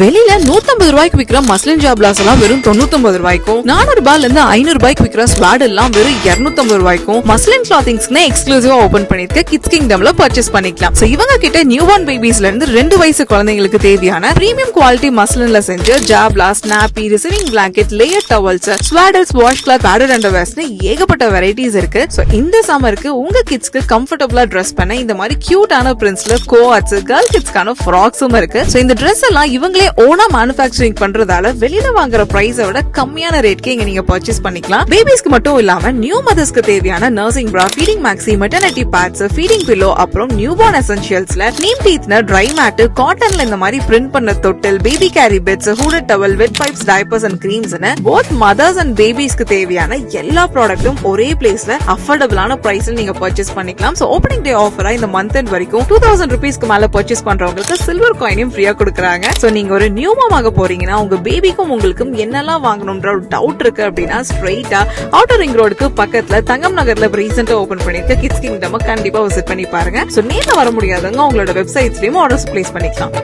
வெளியில 150 ரூபாய்க்கு விக்கிற மஸ்லின் ஜாப்லாஸ் எல்லாம் வெறும் 99 ரூபாய்க்கும், 400 ரூபாயில இருந்து 500 ரூபாய்க்கு விக்கிற ஸ்வாட் எல்லாம் வெறும் 250 ரூபாய்க்கும் மஸ்லின் கிளாத்திங்ஸ்னு எக்ஸ்க்ளூசிவா ஓபன் பண்ணிருக்க கிட்ஸ் கிங்டம்ல பர்ச்சேஸ் பண்ணிக்கலாம். சோ இவங்க கிட்ட நியூ பார்ன் பேபிஸ்ல இருந்து 2 வயசு குழந்தைங்களுக்கு தேவையான பிரீமியம் குவாலிட்டி மஸ்லின்ல செஞ்ச ஜாப்லாஸ், nappy, receiving blanket, layer towels, swaddles, wash cloth, padded அண்டர்வேர்ஸ்னு ஏகப்பட்ட வெரைட்டிஸ் இருக்கு. சோ இந்த சம்மருக்கு உங்க கிட்ஸ்க்கு கம்ஃபர்டபுளா ட்ரெஸ் பண்ண இந்த மாதிரி கியூட்டான பிரிண்ட்ஸ்ல கோஆட்ஸ், கேர்ள் கிட்ஸ்க்கான ஃப்ராக்ஸும் இருக்கு. சோ இந்த ட்ரெஸ் எல்லாம் இவங்களே ஓனா மேனுஃபேக்சரிங் பண்றதால வெளியில வாங்குற பிரைஸை விட கம்மியான ரேட்க்கு இங்க நீங்க பர்ச்சேஸ் பண்ணிக்கலாம். பேபிஸ்க்கு மட்டும் இல்லாம நியூ மதர்ஸ்க்கு தேவையான nursing bra, feeding maxi, maternity pads, feeding pillow, அப்புறம் நியூ பார்ன் எசென்ஷியல்ஸ்ல நீம் டீத்னர், ட்ரை மேட், காட்டன்ல இந்த மாதிரி பிரிண்ட் பண்ண தொட்டில், baby carry beds, hooded towel, wet wipes, diapers and கிரீம்ஸ்னு போத் மதர்ஸ் அண்ட் பேபிஸ்க்கு தேவையான எல்லா ப்ராடக்ட்டும் ஒரே பிளேஸ்ல அஃபோர்டபிளான பிரைஸ்ல நீங்க பர்ச்சேஸ் பண்ணிக்கலாம். சோ ஓப்பனிங் டே ஆஃபரா இந்த மந்த் எண்ட் வரைக்கும் 2000 ரூபீஸ்க்கு மேல பர்ச்சேஸ் பண்றவங்களுக்கு சில்வர் காயினும் ஃப்ரீயா கொடுக்கறாங்க. சோ நீங்க ஒரு நியூ மாமாக போறீங்கன்னா உங்க பேபிக்கும் உங்களுக்கும் என்னெல்லாம் வாங்கணும்ன்ற ஒரு டவுட் இருக்கு அப்படின்னா ஸ்ட்ரெயிட்டா அவுட்டர் ரிங் ரோடுக்கு பக்கத்துல தங்கம் நகர்ல ரீசெண்டா ஓபன் பண்ணிருக்க கிட்ஸ் கிங்டம் கண்டிப்பா விசிட் பண்ணி பாருங்க. சோ நேர்ல வர முடியாதவங்க உங்களோட வெப்சைட்ஸ்லயும் ஆர்டர்ஸ் பிளேஸ் பண்ணிக்கலாம்.